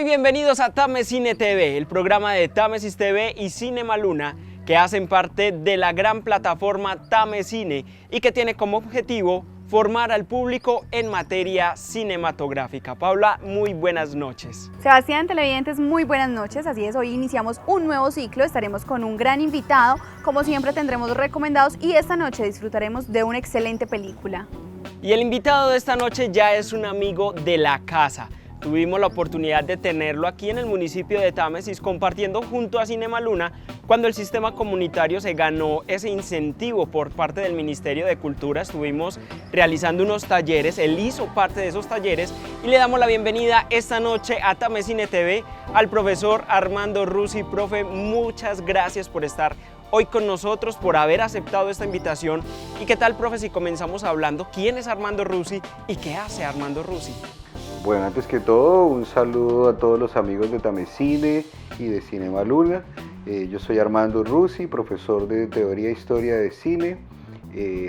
y bienvenidos a Tame Cine TV, el programa de Tamesis TV y Cinema Luna, que hacen parte de la gran plataforma Tame Cine y que tiene como objetivo formar al público en materia cinematográfica. Paula, muy buenas noches. Sebastián, televidentes, muy buenas noches. Así es, hoy iniciamos un nuevo ciclo, estaremos con un gran invitado, como siempre tendremos recomendados y esta noche disfrutaremos de una excelente película. Y el invitado de esta noche ya es un amigo de la casa. Tuvimos la oportunidad de tenerlo aquí en el municipio de Támesis compartiendo junto a Cinema Luna cuando el sistema comunitario se ganó ese incentivo por parte del Ministerio de Cultura. Estuvimos realizando unos talleres, él hizo parte de esos talleres y le damos la bienvenida esta noche a Tame Cine TV al profesor Armando Rusi. Profe, muchas gracias por estar hoy con nosotros, por haber aceptado esta invitación. ¿Y qué tal, profe, si comenzamos hablando quién es Armando Rusi y qué hace Armando Rusi? Bueno, antes que todo, un saludo a todos los amigos de Tame Cine y de Cinema Luna. Yo soy Armando Rusi, profesor de Teoría e Historia de Cine,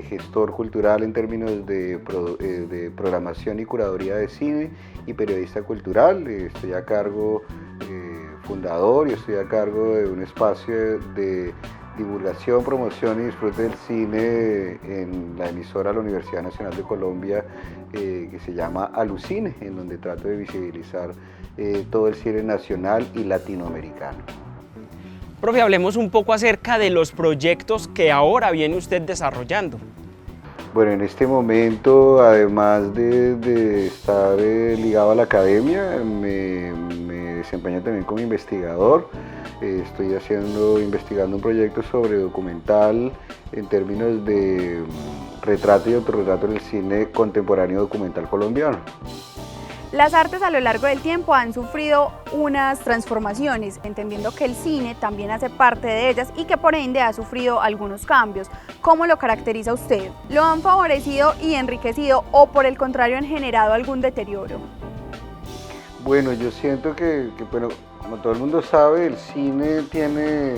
gestor cultural en términos de programación y curaduría de cine y periodista cultural. Estoy a cargo, fundador, y estoy a cargo de un espacio de divulgación, promoción y disfrute del cine en la emisora de la Universidad Nacional de Colombia que se llama Alucine, en donde trato de visibilizar todo el cine nacional y latinoamericano. Profe, hablemos un poco acerca de los proyectos que ahora viene usted desarrollando. Bueno, en este momento, además de estar ligado a la academia, me desempeño también como investigador. Estoy investigando un proyecto sobre documental en términos de retrato y autorretrato en el cine contemporáneo documental colombiano. Las artes a lo largo del tiempo han sufrido unas transformaciones, entendiendo que el cine también hace parte de ellas y que por ende ha sufrido algunos cambios. ¿Cómo lo caracteriza usted? ¿Lo han favorecido y enriquecido o por el contrario han generado algún deterioro? Bueno, yo siento que bueno, como todo el mundo sabe, el cine tiene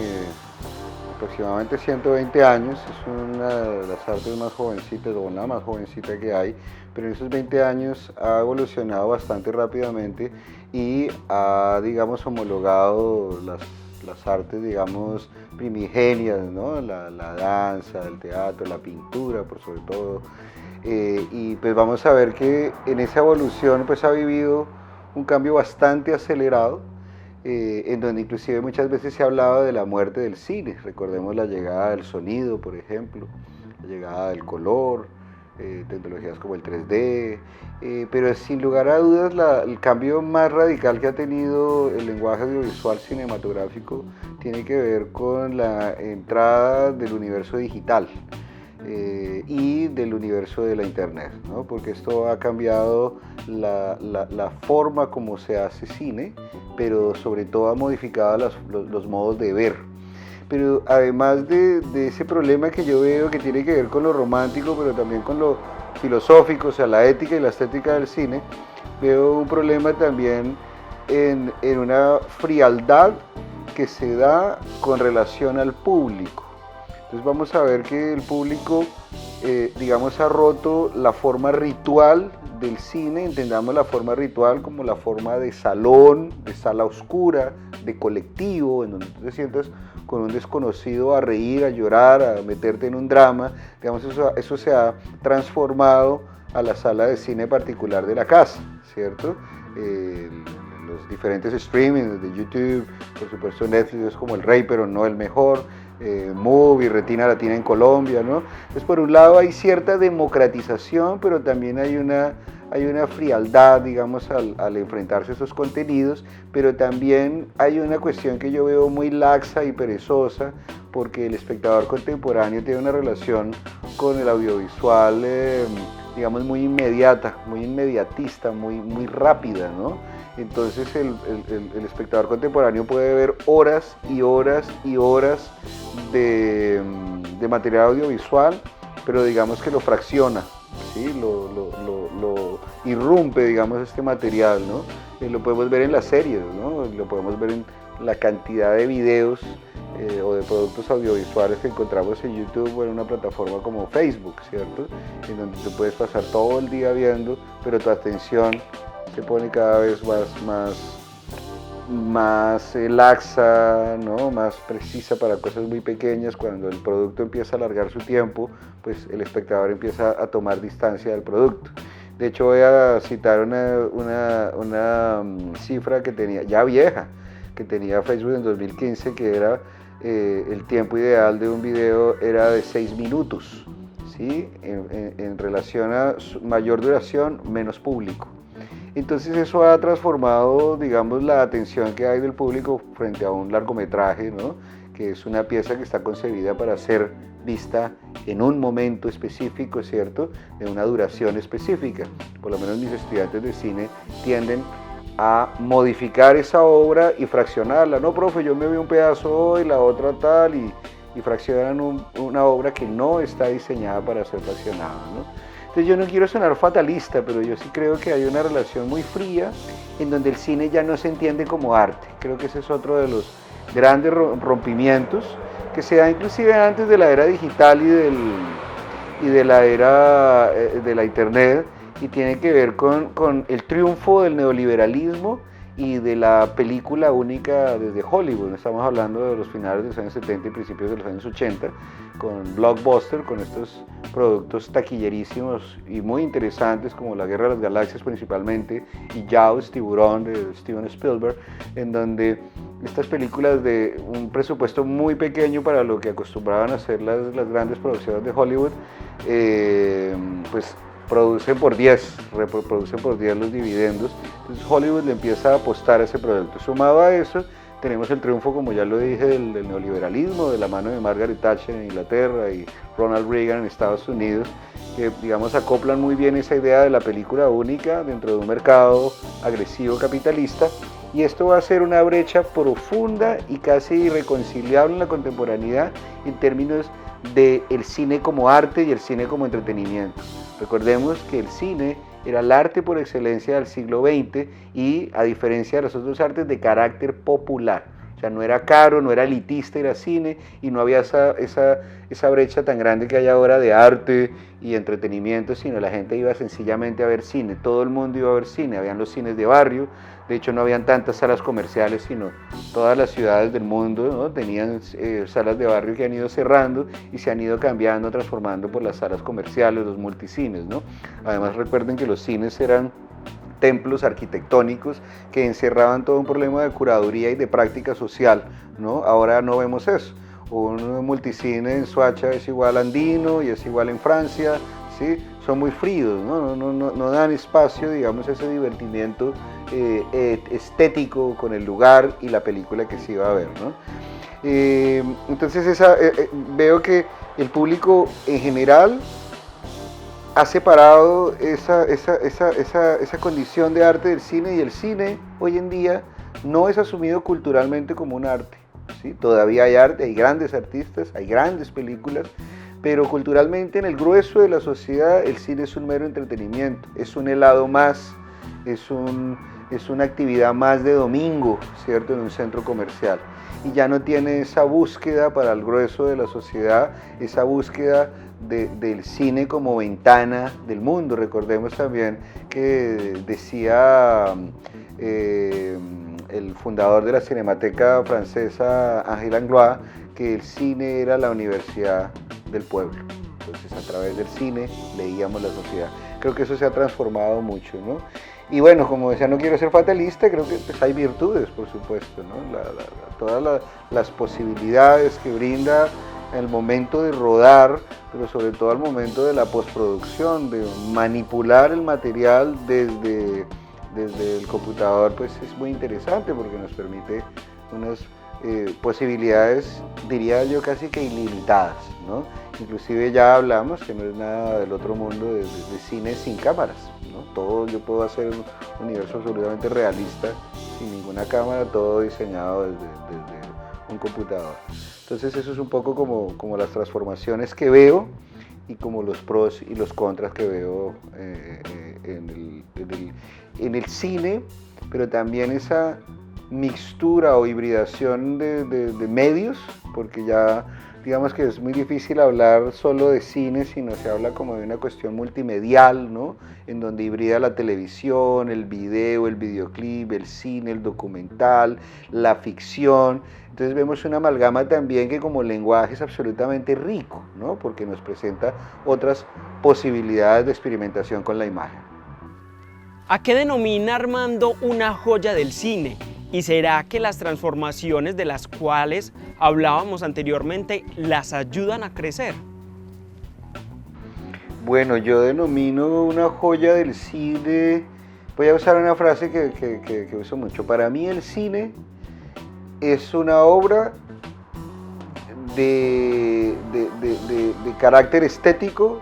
aproximadamente 120 años, es una de las artes más jovencitas o la más jovencita que hay, pero en esos 20 años ha evolucionado bastante rápidamente y ha, digamos, homologado las artes, digamos, primigenias, ¿no? La danza, el teatro, la pintura, por sobre todo, y pues vamos a ver que en esa evolución pues ha vivido un cambio bastante acelerado, en donde inclusive muchas veces se ha hablado de la muerte del cine. Recordemos la llegada del sonido, por ejemplo, la llegada del color, tecnologías como el 3D, pero sin lugar a dudas el cambio más radical que ha tenido el lenguaje audiovisual cinematográfico tiene que ver con la entrada del universo digital y del universo de la internet, ¿no? Porque esto ha cambiado la forma como se hace cine, pero sobre todo ha modificado los modos de ver. Pero además de ese problema que yo veo que tiene que ver con lo romántico, pero también con lo filosófico, o sea, la ética y la estética del cine, veo un problema también en una frialdad que se da con relación al público. Entonces vamos a ver que el público, digamos, ha roto la forma ritual del cine. Entendamos la forma ritual como la forma de salón, de sala oscura, de colectivo, en donde tú te sientas con un desconocido a reír, a llorar, a meterte en un drama. Digamos, eso se ha transformado a la sala de cine particular de la casa, ¿cierto? Los diferentes streamings de YouTube, por supuesto Netflix es como el rey, pero no el mejor. Movie, Retina Latina en Colombia, ¿no? Entonces, por un lado hay cierta democratización, pero también hay una frialdad, digamos, al enfrentarse a esos contenidos, pero también hay una cuestión que yo veo muy laxa y perezosa, porque el espectador contemporáneo tiene una relación con el audiovisual, digamos, muy inmediata, muy inmediatista, muy rápida, ¿no? Entonces el espectador contemporáneo puede ver horas y horas y horas de material audiovisual, pero digamos que lo fracciona, ¿sí? Lo irrumpe, digamos, este material, ¿no? Lo podemos ver en las series, ¿no? Lo podemos ver en la cantidad de videos o de productos audiovisuales que encontramos en YouTube o en una plataforma como Facebook, ¿cierto? En donde tú puedes pasar todo el día viendo, pero tu atención se pone cada vez más más laxa, ¿no? Más precisa para cosas muy pequeñas. Cuando el producto empieza a alargar su tiempo, pues el espectador empieza a tomar distancia del producto. De hecho, voy a citar una cifra que tenía, ya vieja, que tenía Facebook en 2015, que era el tiempo ideal de un video era de 6 minutos, ¿sí? En relación a mayor duración, menos público. Entonces eso ha transformado, digamos, la atención que hay del público frente a un largometraje, ¿no? Que es una pieza que está concebida para ser vista en un momento específico, ¿cierto? De una duración específica. Por lo menos mis estudiantes de cine tienden a modificar esa obra y fraccionarla. No, profe, yo me vi un pedazo hoy, la otra tal, y fraccionan una obra que no está diseñada para ser fraccionada, ¿no? Entonces yo no quiero sonar fatalista, pero yo sí creo que hay una relación muy fría en donde el cine ya no se entiende como arte. Creo que ese es otro de los grandes rompimientos que se da inclusive antes de la era digital y de la era de la internet, y tiene que ver con el triunfo del neoliberalismo y de la película única desde Hollywood. Estamos hablando de los finales de los años 70 y principios de los años 80, con Blockbuster, con estos productos taquillerísimos y muy interesantes como La Guerra de las Galaxias principalmente, y Jaws, Tiburón, de Steven Spielberg, en donde estas películas de un presupuesto muy pequeño para lo que acostumbraban a hacer las grandes producciones de Hollywood, pues producen por 10, reproducen por 10 los dividendos. Entonces Hollywood le empieza a apostar a ese producto. Sumado a eso, tenemos el triunfo, como ya lo dije, del neoliberalismo, de la mano de Margaret Thatcher en Inglaterra y Ronald Reagan en Estados Unidos, que, digamos, acoplan muy bien esa idea de la película única dentro de un mercado agresivo capitalista, y esto va a ser una brecha profunda y casi irreconciliable en la contemporaneidad en términos del cine como arte y el cine como entretenimiento. Recordemos que el cine era el arte por excelencia del siglo XX y, a diferencia de las otras artes, de carácter popular. O sea, no era caro, no era elitista, era cine, y no había esa brecha tan grande que hay ahora de arte y entretenimiento, sino la gente iba sencillamente a ver cine. Todo el mundo iba a ver cine, habían los cines de barrio. De hecho, no habían tantas salas comerciales, sino todas las ciudades del mundo, ¿no? Tenían salas de barrio que han ido cerrando y se han ido cambiando, transformando por las salas comerciales, los multicines, ¿no? Además, recuerden que los cines eran templos arquitectónicos que encerraban todo un problema de curaduría y de práctica social, ¿no? Ahora no vemos eso. Un multicine en Soacha es igual andino y es igual en Francia, ¿sí? Son muy fríos, ¿no? No dan espacio, digamos, a ese divertimiento estético con el lugar y la película que se iba a ver, ¿no? Entonces veo que el público en general ha separado esa condición de arte del cine, y el cine hoy en día no es asumido culturalmente como un arte, ¿sí? Todavía hay arte, hay grandes artistas, hay grandes películas, pero culturalmente en el grueso de la sociedad el cine es un mero entretenimiento, es un helado más, es una actividad más de domingo, ¿cierto?, en un centro comercial, y ya no tiene esa búsqueda para el grueso de la sociedad, esa búsqueda del cine como ventana del mundo. Recordemos también que decía el fundador de la Cinemateca francesa, Henri Langlois, que el cine era la universidad del pueblo. Entonces, a través del cine leíamos la sociedad. Creo que eso se ha transformado mucho, ¿no? Y bueno, como decía, no quiero ser fatalista, creo que pues, hay virtudes, por supuesto, ¿no? Todas las posibilidades que brinda el momento de rodar, pero sobre todo al momento de la postproducción, de manipular el material desde el computador, pues es muy interesante porque nos permite unas posibilidades, diría yo, casi que ilimitadas, ¿no? Inclusive ya hablamos que no es nada del otro mundo de cine sin cámaras, ¿no? Todo, yo puedo hacer un universo absolutamente realista sin ninguna cámara, todo diseñado desde un computador. Entonces eso es un poco como las transformaciones que veo y como los pros y los contras que veo en el cine, pero también esa mixtura o hibridación de medios, porque ya digamos que es muy difícil hablar solo de cine, sino se habla como de una cuestión multimedial, ¿no? En donde hibrida la televisión, el video, el videoclip, el cine, el documental, la ficción. Entonces vemos una amalgama también que como lenguaje es absolutamente rico, ¿no? Porque nos presenta otras posibilidades de experimentación con la imagen. ¿A qué denomina Armando una joya del cine? ¿Y será que las transformaciones de las cuales hablábamos anteriormente las ayudan a crecer? Bueno, yo denomino una joya del cine, voy a usar una frase que uso mucho. Para mí el cine es una obra de carácter estético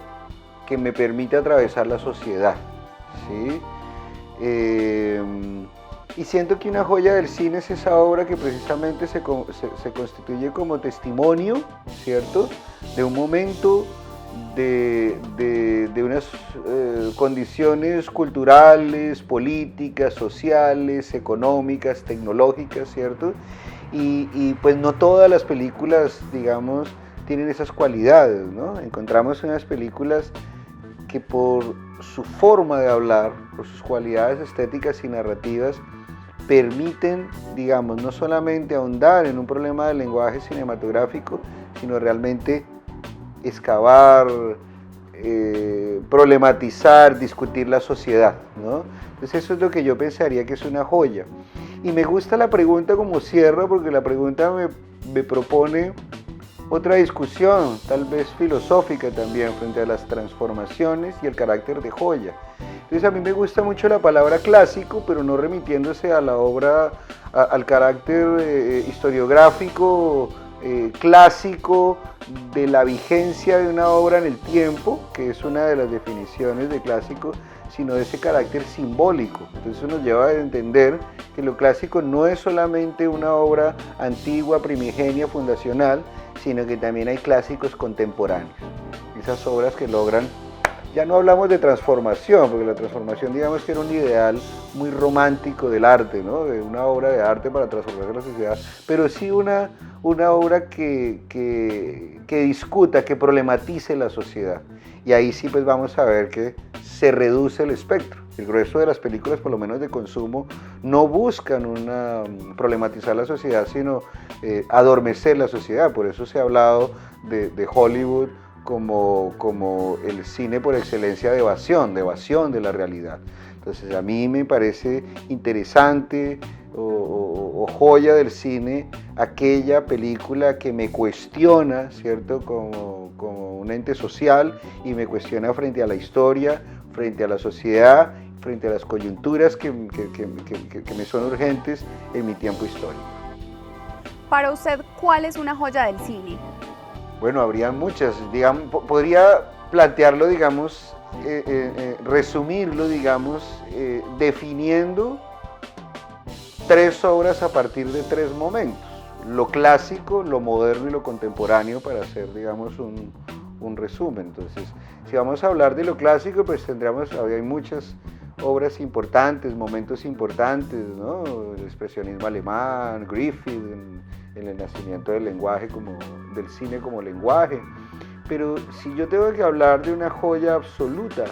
que me permite atravesar la sociedad, ¿sí? Y siento que una joya del cine es esa obra que precisamente se constituye como testimonio, ¿cierto?, de un momento, de unas condiciones culturales, políticas, sociales, económicas, tecnológicas, ¿cierto? Y pues no todas las películas, digamos, tienen esas cualidades, ¿no? Encontramos unas películas que por su forma de hablar, por sus cualidades estéticas y narrativas, permiten, digamos, no solamente ahondar en un problema del lenguaje cinematográfico, sino realmente excavar, problematizar, discutir la sociedad, ¿no? Entonces eso es lo que yo pensaría que es una joya. Y me gusta la pregunta como cierra, porque la pregunta me propone otra discusión, tal vez filosófica también, frente a las transformaciones y el carácter de joya. Entonces a mí me gusta mucho la palabra clásico, pero no remitiéndose a la obra, al carácter historiográfico, clásico, de la vigencia de una obra en el tiempo, que es una de las definiciones de clásico, sino de ese carácter simbólico. Entonces eso nos lleva a entender que lo clásico no es solamente una obra antigua, primigenia, fundacional, sino que también hay clásicos contemporáneos. Esas obras que logran, ya no hablamos de transformación, porque la transformación digamos que era un ideal muy romántico del arte, ¿no? De una obra de arte para transformar la sociedad, pero sí una obra que discuta, que problematice la sociedad. Y ahí sí pues vamos a ver que se reduce el espectro. El grueso de las películas, por lo menos de consumo, no buscan problematizar la sociedad, sino adormecer la sociedad. Por eso se ha hablado de Hollywood como el cine por excelencia de evasión de la realidad. Entonces a mí me parece interesante o joya del cine aquella película que me cuestiona, ¿cierto?, como un ente social, y me cuestiona frente a la historia, frente a la sociedad, frente a las coyunturas que me son urgentes en mi tiempo histórico. Para usted, ¿cuál es una joya del cine? Bueno, habría muchas, digamos, podría plantearlo, digamos, resumirlo, digamos, definiendo 3 obras a partir de 3 momentos: lo clásico, lo moderno y lo contemporáneo, para hacer, digamos, un resumen. Entonces, si vamos a hablar de lo clásico, pues hay muchas obras importantes, momentos importantes, ¿no? El expresionismo alemán, Griffith, en el nacimiento del lenguaje, del cine como lenguaje. Pero si yo tengo que hablar de una joya absoluta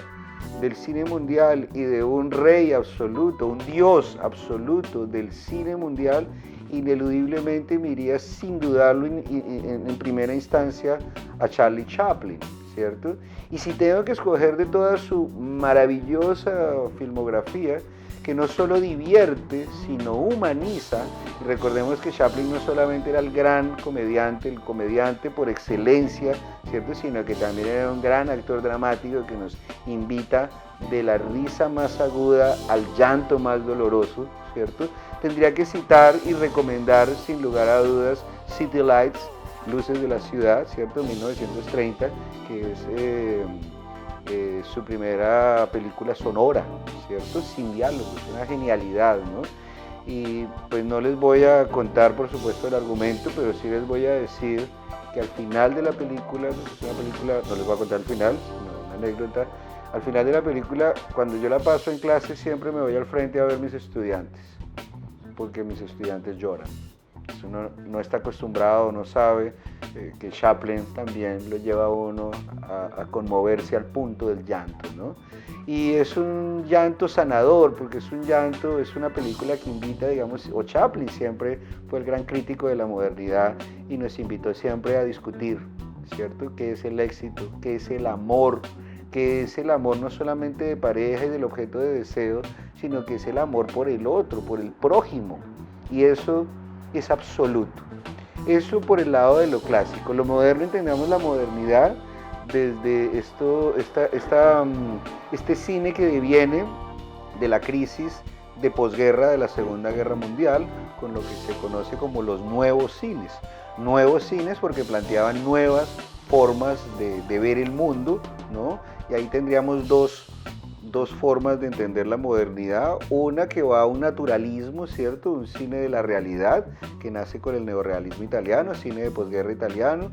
del cine mundial y de un rey absoluto, un dios absoluto del cine mundial, ineludiblemente me iría sin dudarlo en primera instancia a Charlie Chaplin, ¿cierto? Y si tengo que escoger de toda su maravillosa filmografía, que no solo divierte, sino humaniza. Recordemos que Chaplin no solamente era el gran comediante, el comediante por excelencia, ¿cierto?, sino que también era un gran actor dramático que nos invita de la risa más aguda al llanto más doloroso, ¿cierto? Tendría que citar y recomendar sin lugar a dudas City Lights, Luces de la Ciudad, ¿cierto?, 1930, que es su primera película sonora, ¿cierto?, sin diálogos, una genialidad, ¿no? Y pues no les voy a contar, por supuesto, el argumento, pero sí les voy a decir que al final de la película, es una película, no les voy a contar el final, sino una anécdota, al final de la película, cuando yo la paso en clase, siempre me voy al frente a ver mis estudiantes, porque mis estudiantes lloran. Uno no está acostumbrado, no sabe que Chaplin también lo lleva a uno a conmoverse al punto del llanto, ¿no? Y es un llanto sanador, porque es un llanto, es una película que invita, digamos, o Chaplin siempre fue el gran crítico de la modernidad y nos invitó siempre a discutir, ¿cierto? ¿Qué es el éxito? ¿Qué es el amor? ¿Qué es el amor no solamente de pareja y del objeto de deseo, sino que es el amor por el otro, por el prójimo? Y eso es absoluto. Eso por el lado de lo clásico. Lo moderno, entendamos la modernidad desde este cine que deviene de la crisis de posguerra de la Segunda Guerra Mundial, con lo que se conoce como los nuevos cines. Nuevos cines porque planteaban nuevas formas de ver el mundo, ¿no? Y ahí tendríamos dos formas de entender la modernidad, una que va a un naturalismo, ¿cierto? Un cine de la realidad que nace con el neorrealismo italiano, cine de posguerra italiano,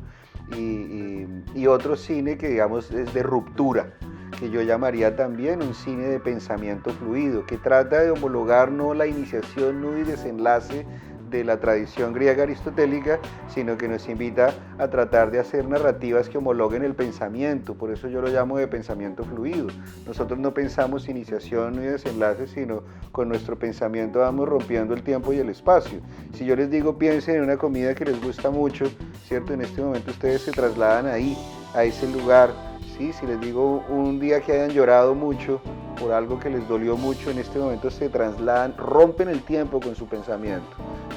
y otro cine que digamos es de ruptura, que yo llamaría también un cine de pensamiento fluido, que trata de homologar no la iniciación, nudo y desenlace de la tradición griega aristotélica, sino que nos invita a tratar de hacer narrativas que homologuen el pensamiento. Por eso yo lo llamo de pensamiento fluido. Nosotros no pensamos iniciación ni desenlace, sino con nuestro pensamiento vamos rompiendo el tiempo y el espacio. Si yo les digo piensen en una comida que les gusta mucho, ¿cierto? En este momento ustedes se trasladan ahí, a ese lugar, ¿sí? Si les digo un día que hayan llorado mucho por algo que les dolió mucho, en este momento se trasladan, rompen el tiempo con su pensamiento,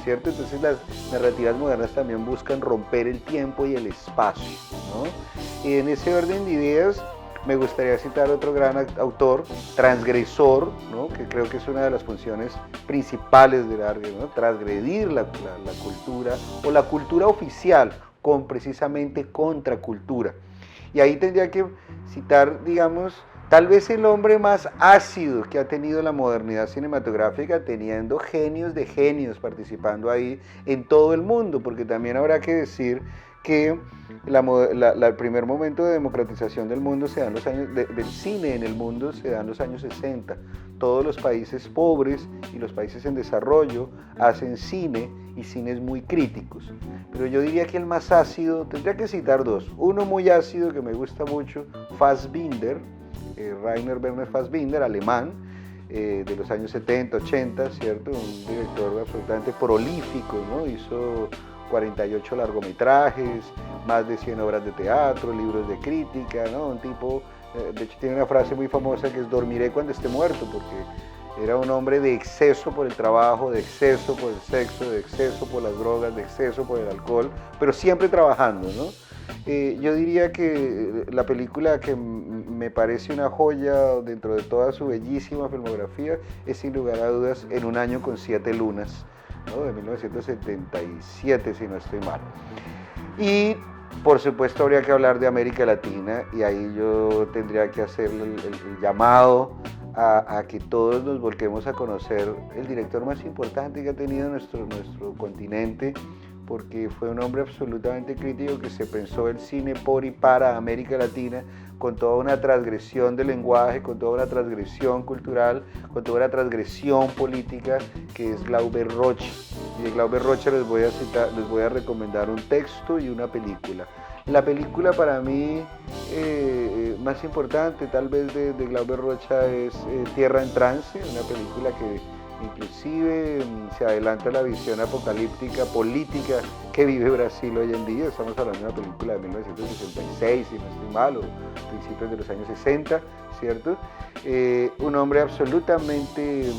¿cierto? Entonces las narrativas modernas también buscan romper el tiempo y el espacio, ¿no? Y en ese orden de ideas me gustaría citar otro gran autor, transgresor, ¿no? Que creo que es una de las funciones principales del arte, ¿no? Transgredir la cultura o la cultura oficial con precisamente contracultura. Y ahí tendría que citar, digamos, tal vez el hombre más ácido que ha tenido la modernidad cinematográfica, teniendo genios de genios participando ahí en todo el mundo, porque también habrá que decir que el primer momento de democratización del mundo se da en los años, del cine en el mundo se da en los años 60. Todos los países pobres y los países en desarrollo hacen cine y cines muy críticos. Pero yo diría que el más ácido, tendría que citar dos. Uno muy ácido que me gusta mucho, Fassbinder, Rainer Werner Fassbinder, alemán, de los años 70, 80, ¿cierto? Un director absolutamente prolífico, ¿no? Hizo 48 largometrajes, más de 100 obras de teatro, libros de crítica, ¿no? Un tipo, de hecho tiene una frase muy famosa que es dormiré cuando esté muerto, porque era un hombre de exceso por el trabajo, de exceso por el sexo, de exceso por las drogas, de exceso por el alcohol, pero siempre trabajando, ¿no? Yo diría que la película que me parece una joya dentro de toda su bellísima filmografía es sin lugar a dudas En un año con 7 lunas, ¿no? De 1977 si no estoy mal. Y por supuesto habría que hablar de América Latina y ahí yo tendría que hacer el llamado a que todos nos volquemos a conocer el director más importante que ha tenido nuestro continente, porque fue un hombre absolutamente crítico que se pensó el cine por y para América Latina con toda una transgresión del lenguaje, con toda una transgresión cultural, con toda una transgresión política, que es Glauber Rocha. Y de Glauber Rocha les voy a recomendar un texto y una película. La película para mí más importante tal vez de Glauber Rocha es Tierra en Trance, una película que inclusive se adelanta la visión apocalíptica política que vive Brasil hoy en día. Estamos hablando de una película de 1966, si no estoy mal, o principios de los años 60, ¿cierto? Un hombre absolutamente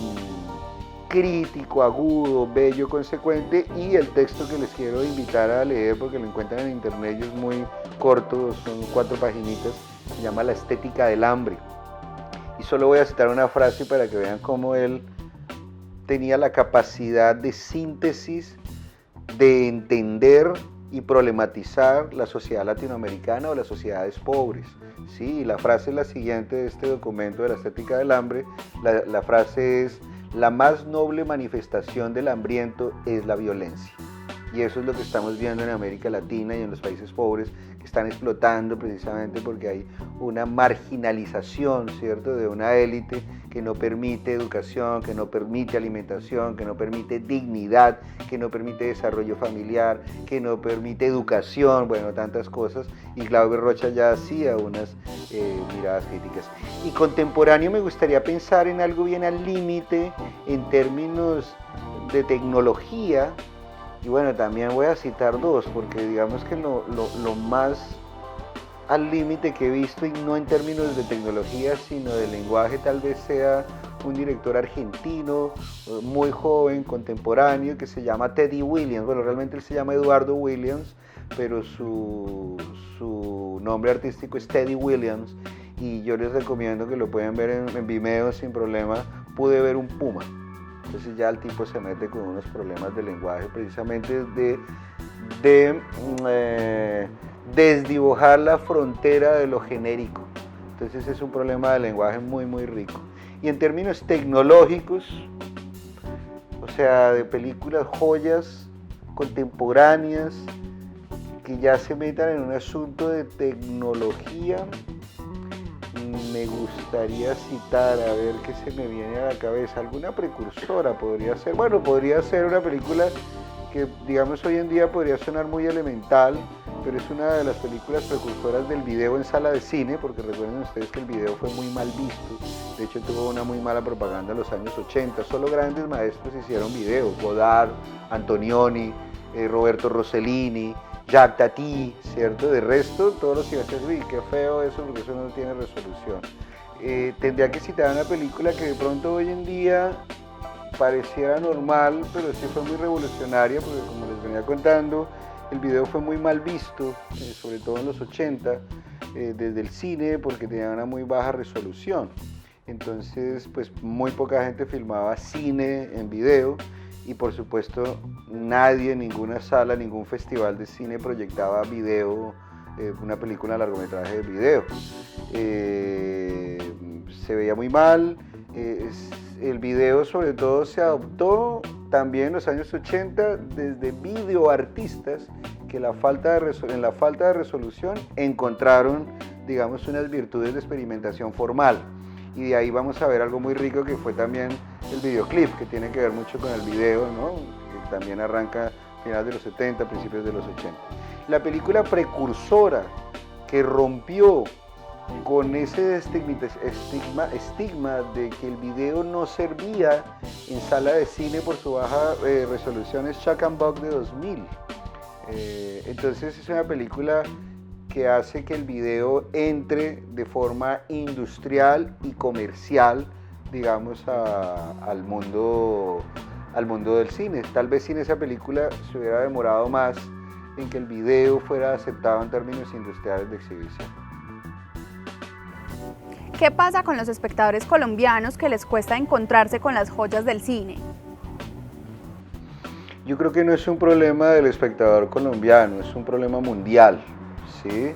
crítico, agudo, bello, consecuente, y el texto que les quiero invitar a leer porque lo encuentran en internet y es muy corto, son 4 paginitas, se llama La estética del hambre. Y solo voy a citar una frase para que vean cómo él tenía la capacidad de síntesis, de entender y problematizar la sociedad latinoamericana o las sociedades pobres. Sí, la frase es la siguiente de este documento de La estética del hambre. La frase es: la más noble manifestación del hambriento es la violencia. Y eso es lo que estamos viendo en América Latina y en los países pobres, que están explotando precisamente porque hay una marginalización, ¿cierto?, de una élite que no permite educación, que no permite alimentación, que no permite dignidad, que no permite desarrollo familiar, que no permite educación, bueno, tantas cosas. Y Glauber Rocha ya hacía unas miradas críticas. Y contemporáneo me gustaría pensar en algo bien al límite en términos de tecnología. Y bueno, también voy a citar dos, porque digamos que lo más al límite que he visto, y no en términos de tecnología, sino de lenguaje, tal vez sea un director argentino, muy joven, contemporáneo, que se llama Teddy Williams. Bueno, realmente él se llama Eduardo Williams, pero su nombre artístico es Teddy Williams, y yo les recomiendo que lo pueden ver en Vimeo sin problema. Pude ver un puma. Entonces ya el tipo se mete con unos problemas de lenguaje, precisamente de desdibujar la frontera de lo genérico. Entonces es un problema de lenguaje muy, muy rico. Y en términos tecnológicos, o sea, de películas, joyas contemporáneas que ya se metan en un asunto de tecnología, me gustaría citar, a ver qué se me viene a la cabeza. Alguna precursora podría ser. Bueno, podría ser una película que, digamos, hoy en día podría sonar muy elemental, pero es una de las películas precursoras del video en sala de cine, porque recuerden ustedes que el video fue muy mal visto. De hecho, tuvo una muy mala propaganda en los años 80. Solo grandes maestros hicieron video. Godard, Antonioni, Roberto Rossellini, Jacques Tati, ¿cierto? De resto, todos los cineastas, uy, qué feo eso, porque eso no tiene resolución. Tendría que citar una película que de pronto hoy en día pareciera normal, pero sí fue muy revolucionaria, porque como les venía contando, el video fue muy mal visto, sobre todo en los 80, desde el cine, porque tenía una muy baja resolución. Entonces, pues muy poca gente filmaba cine en video, y por supuesto nadie, ninguna sala, ningún festival de cine proyectaba video, una película de largometraje de video. Se veía muy mal. El video sobre todo se adoptó también en los años 80 desde videoartistas que en la falta de resolución encontraron, digamos, unas virtudes de experimentación formal. Y de ahí vamos a ver algo muy rico, que fue también el videoclip, que tiene que ver mucho con el video, ¿no?, que también arranca a finales de los 70, principios de los 80. La película precursora que rompió con ese estigma de que el video no servía en sala de cine por su baja resolución es Chuck and Buck de 2000. Entonces es una película que hace que el video entre de forma industrial y comercial, digamos, al mundo del cine. Tal vez sin esa película se hubiera demorado más en que el video fuera aceptado en términos industriales de exhibición. ¿Qué pasa con los espectadores colombianos que les cuesta encontrarse con las joyas del cine? Yo creo que no es un problema del espectador colombiano, es un problema mundial, ¿sí?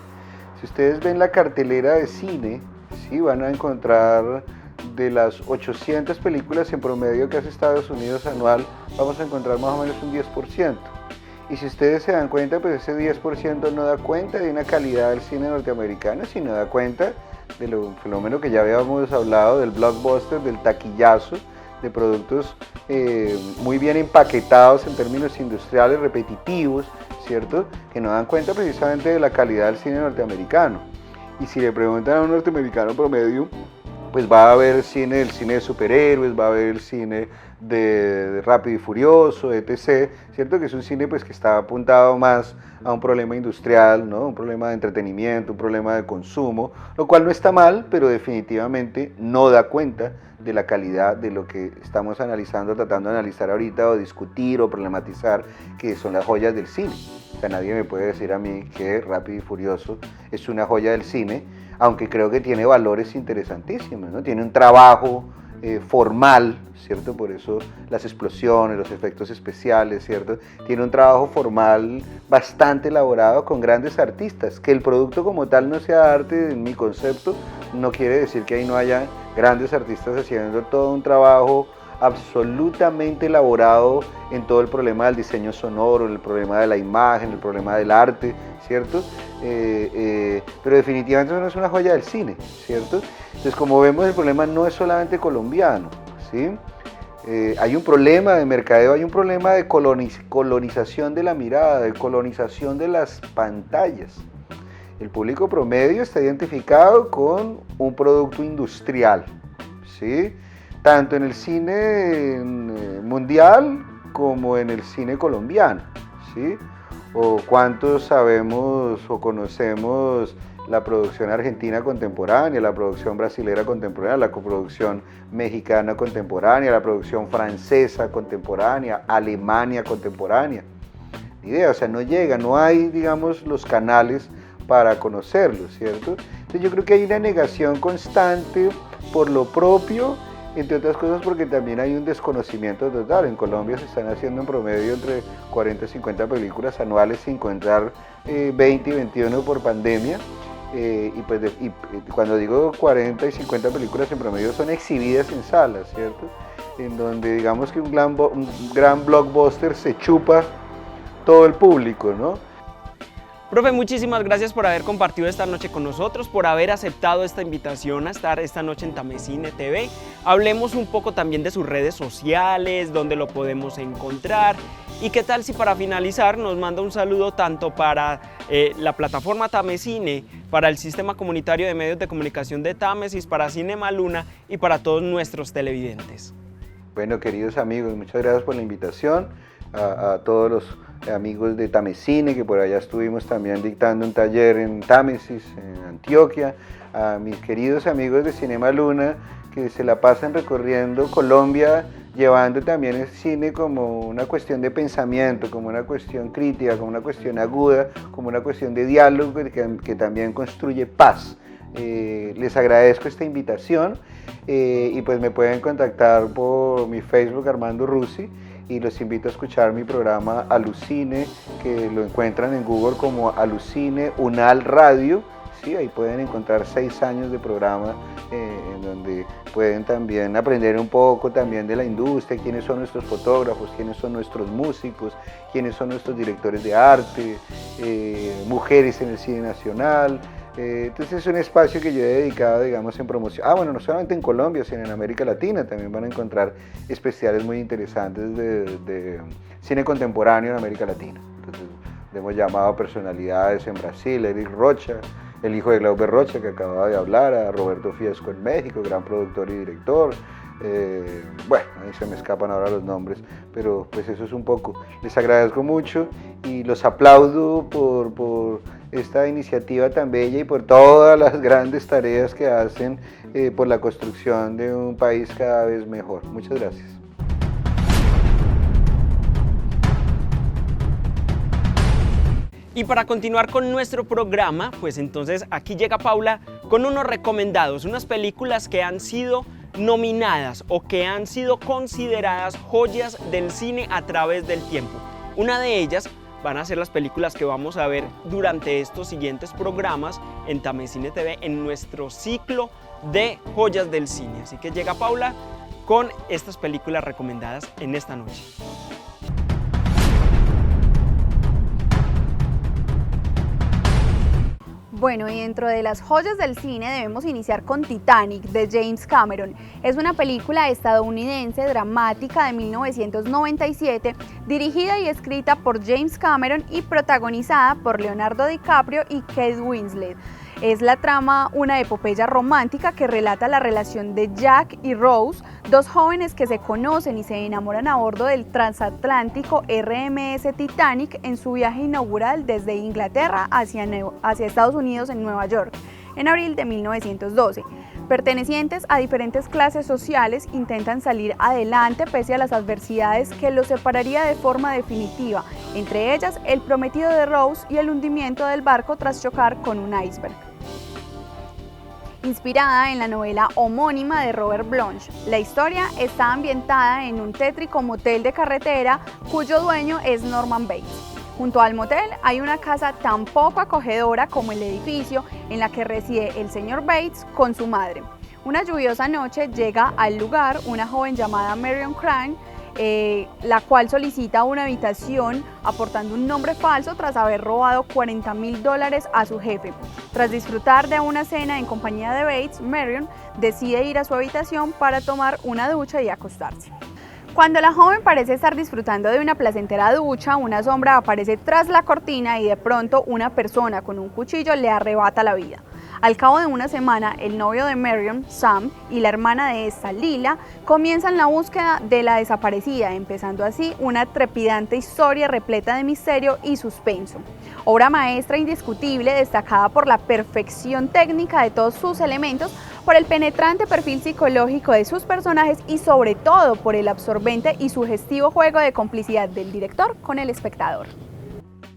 Si ustedes ven la cartelera de cine, ¿sí?, van a encontrar de las 800 películas en promedio que hace Estados Unidos anual, vamos a encontrar más o menos un 10%. Y si ustedes se dan cuenta, pues ese 10% no da cuenta de una calidad del cine norteamericano, sino da cuenta del fenómeno que ya habíamos hablado, del blockbuster, del taquillazo, de productos muy bien empaquetados en términos industriales, repetitivos, ¿cierto?, que no dan cuenta precisamente de la calidad del cine norteamericano. Y si le preguntan a un norteamericano promedio, pues va a haber el cine de superhéroes, va a haber el cine de Rápido y Furioso, etc., ¿cierto?, que es un cine pues que está apuntado más a un problema industrial, ¿no?, un problema de entretenimiento, un problema de consumo, lo cual no está mal, pero definitivamente no da cuenta de la calidad de lo que estamos analizando, tratando de analizar ahorita, o discutir o problematizar, que son las joyas del cine. O sea, nadie me puede decir a mí que Rápido y Furioso es una joya del cine, aunque creo que tiene valores interesantísimos, ¿no? Tiene un trabajo formal, ¿cierto? Por eso las explosiones, los efectos especiales, ¿cierto? Tiene un trabajo formal bastante elaborado con grandes artistas. Que el producto como tal no sea arte, en mi concepto, no quiere decir que ahí no haya grandes artistas haciendo todo un trabajo absolutamente elaborado en todo el problema del diseño sonoro, el problema de la imagen, el problema del arte, ¿cierto? Pero definitivamente no es una joya del cine, ¿cierto? Entonces, como vemos, el problema no es solamente colombiano, ¿sí? Hay un problema de mercadeo, hay un problema de colonización de la mirada, de colonización de las pantallas. El público promedio está identificado con un producto industrial, ¿sí? Tanto en el cine mundial como en el cine colombiano, ¿sí? O cuántos sabemos o conocemos la producción argentina contemporánea, la producción brasilera contemporánea, la coproducción mexicana contemporánea, la producción francesa contemporánea, Alemania contemporánea. Ni idea, o sea, no llega, no hay, digamos, los canales para conocerlo, ¿cierto? Entonces yo creo que hay una negación constante por lo propio, entre otras cosas porque también hay un desconocimiento total. En Colombia se están haciendo en promedio entre 40 y 50 películas anuales sin contar 20 y 21 por pandemia. Y cuando digo 40 y 50 películas en promedio son exhibidas en salas, ¿cierto? En donde digamos que un gran blockbuster se chupa todo el público, ¿no? Profe, muchísimas gracias por haber compartido esta noche con nosotros, por haber aceptado esta invitación a estar esta noche en Tamecine TV. Hablemos un poco también de sus redes sociales, dónde lo podemos encontrar. Y qué tal si para finalizar nos manda un saludo tanto para la plataforma Tamecine, para el Sistema Comunitario de Medios de Comunicación de Támesis, para Cinema Luna y para todos nuestros televidentes. Bueno, queridos amigos, muchas gracias por la invitación. A todos los amigos de Tamecine, que por allá estuvimos también dictando un taller en Támesis, en Antioquia, a mis queridos amigos de Cinema Luna, que se la pasan recorriendo Colombia, llevando también el cine como una cuestión de pensamiento, como una cuestión crítica, como una cuestión aguda, como una cuestión de diálogo que también construye paz. Les agradezco esta invitación y pues me pueden contactar por mi Facebook Armando Rusi, y los invito a escuchar mi programa Alucine, que lo encuentran en Google como Alucine Unal Radio. Sí, ahí pueden encontrar 6 años de programa en donde pueden también aprender un poco también de la industria, quiénes son nuestros fotógrafos, quiénes son nuestros músicos, quiénes son nuestros directores de arte, mujeres en el cine nacional. Entonces es un espacio que yo he dedicado, digamos, en promoción. Bueno, no solamente en Colombia, sino en América Latina también van a encontrar especiales muy interesantes de cine contemporáneo en América Latina. Entonces hemos llamado a personalidades en Brasil, Eric Rocha, el hijo de Glauber Rocha que acababa de hablar, a Roberto Fiesco en México, gran productor y director. Bueno, ahí se me escapan ahora los nombres, pero pues eso es un poco. Les agradezco mucho y los aplaudo por esta iniciativa tan bella y por todas las grandes tareas que hacen por la construcción de un país cada vez mejor. Muchas gracias. Y para continuar con nuestro programa, pues entonces aquí llega Paula con unos recomendados, unas películas que han sido nominadas o que han sido consideradas joyas del cine a través del tiempo. Una de ellas van a ser las películas que vamos a ver durante estos siguientes programas en Tamecine TV en nuestro ciclo de joyas del cine. Así que llega Paula con estas películas recomendadas en esta noche. Bueno, y dentro de las joyas del cine debemos iniciar con Titanic, de James Cameron. Es una película estadounidense dramática de 1997, dirigida y escrita por James Cameron y protagonizada por Leonardo DiCaprio y Kate Winslet. Es la trama una epopeya romántica que relata la relación de Jack y Rose, dos jóvenes que se conocen y se enamoran a bordo del transatlántico RMS Titanic en su viaje inaugural desde Inglaterra hacia Estados Unidos en Nueva York, en abril de 1912. Pertenecientes a diferentes clases sociales, intentan salir adelante pese a las adversidades que los separaría de forma definitiva, entre ellas el prometido de Rose y el hundimiento del barco tras chocar con un iceberg. Inspirada en la novela homónima de Robert Bloch, la historia está ambientada en un tétrico motel de carretera cuyo dueño es Norman Bates. Junto al motel hay una casa tan poco acogedora como el edificio en la que reside el señor Bates con su madre. Una lluviosa noche llega al lugar una joven llamada Marion Crane, la cual solicita una habitación aportando un nombre falso tras haber robado $40.000 a su jefe. Tras disfrutar de una cena en compañía de Bates, Marion decide ir a su habitación para tomar una ducha y acostarse. Cuando la joven parece estar disfrutando de una placentera ducha, una sombra aparece tras la cortina y de pronto una persona con un cuchillo le arrebata la vida. Al cabo de una semana, el novio de Marion, Sam, y la hermana de esta, Lila, comienzan la búsqueda de la desaparecida, empezando así una trepidante historia repleta de misterio y suspenso. Obra maestra indiscutible, destacada por la perfección técnica de todos sus elementos, por el penetrante perfil psicológico de sus personajes y sobre todo por el absorbente y sugestivo juego de complicidad del director con el espectador.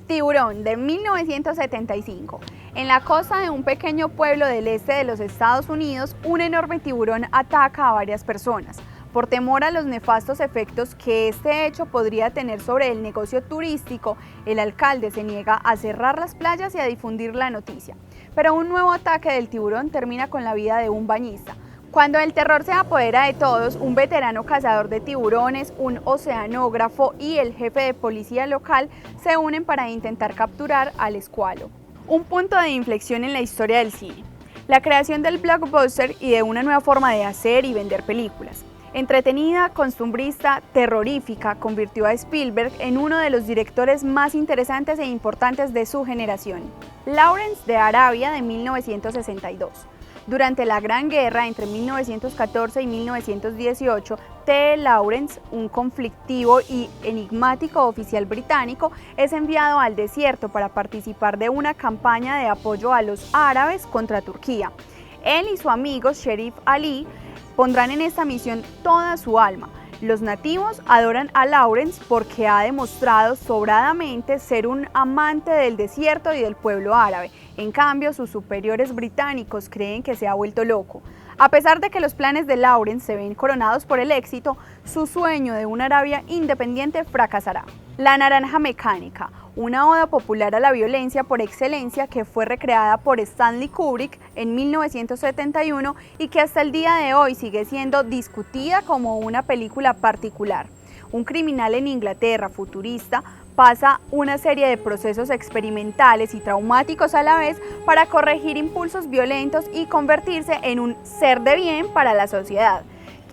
Tiburón, de 1975. En la costa de un pequeño pueblo del este de los Estados Unidos, un enorme tiburón ataca a varias personas. Por temor a los nefastos efectos que este hecho podría tener sobre el negocio turístico, el alcalde se niega a cerrar las playas y a difundir la noticia. Pero un nuevo ataque del tiburón termina con la vida de un bañista. Cuando el terror se apodera de todos, un veterano cazador de tiburones, un oceanógrafo y el jefe de policía local se unen para intentar capturar al escualo. Un punto de inflexión en la historia del cine. La creación del blockbuster y de una nueva forma de hacer y vender películas. Entretenida, costumbrista, terrorífica, convirtió a Spielberg en uno de los directores más interesantes e importantes de su generación. Lawrence de Arabia, de 1962. Durante la Gran Guerra entre 1914 y 1918, T. Lawrence, un conflictivo y enigmático oficial británico, es enviado al desierto para participar de una campaña de apoyo a los árabes contra Turquía. Él y su amigo Sherif Ali pondrán en esta misión toda su alma. Los nativos adoran a Lawrence porque ha demostrado sobradamente ser un amante del desierto y del pueblo árabe. En cambio, sus superiores británicos creen que se ha vuelto loco. A pesar de que los planes de Lawrence se ven coronados por el éxito, su sueño de una Arabia independiente fracasará. La Naranja Mecánica, una oda popular a la violencia por excelencia que fue recreada por Stanley Kubrick en 1971 y que hasta el día de hoy sigue siendo discutida como una película particular. Un criminal en Inglaterra futurista pasa una serie de procesos experimentales y traumáticos a la vez para corregir impulsos violentos y convertirse en un ser de bien para la sociedad.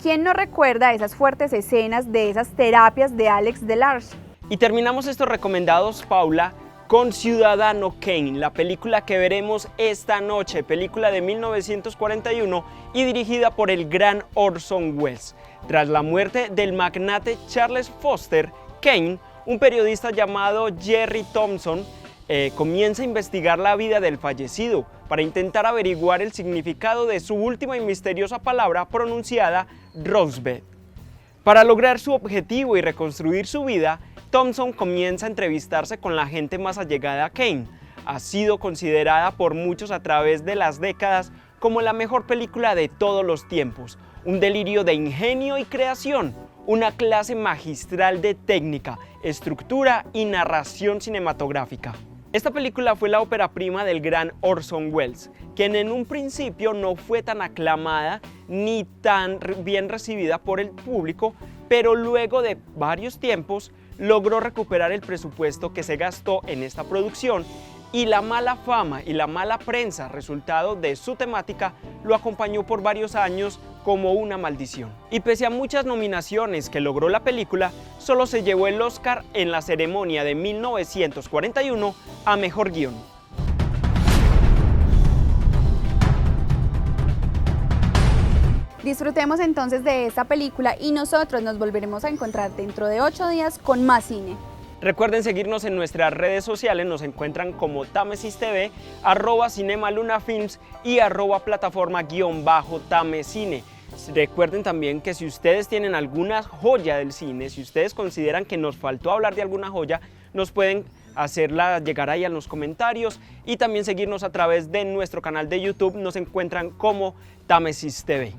¿Quién no recuerda esas fuertes escenas de esas terapias de Alex Delarge? Y terminamos estos recomendados, Paula, con Ciudadano Kane, la película que veremos esta noche, película de 1941 y dirigida por el gran Orson Welles. Tras la muerte del magnate Charles Foster, Kane, un periodista llamado Jerry Thompson, comienza a investigar la vida del fallecido para intentar averiguar el significado de su última y misteriosa palabra pronunciada, Rosebud. Para lograr su objetivo y reconstruir su vida, Thompson comienza a entrevistarse con la gente más allegada a Kane. Ha sido considerada por muchos a través de las décadas como la mejor película de todos los tiempos, un delirio de ingenio y creación, una clase magistral de técnica, estructura y narración cinematográfica. Esta película fue la ópera prima del gran Orson Welles, quien en un principio no fue tan aclamada ni tan bien recibida por el público, pero luego de varios tiempos logró recuperar el presupuesto que se gastó en esta producción y la mala fama y la mala prensa resultado de su temática lo acompañó por varios años como una maldición. Y pese a muchas nominaciones que logró la película, solo se llevó el Oscar en la ceremonia de 1941 a Mejor Guión. Disfrutemos entonces de esta película y nosotros nos volveremos a encontrar dentro de 8 días con más cine. Recuerden seguirnos en nuestras redes sociales, nos encuentran como Támesis TV, @cinemalunafilms y @plataforma_tamescine. Recuerden también que si ustedes tienen alguna joya del cine, si ustedes consideran que nos faltó hablar de alguna joya, nos pueden hacerla llegar ahí en los comentarios y también seguirnos a través de nuestro canal de YouTube, nos encuentran como Támesis TV.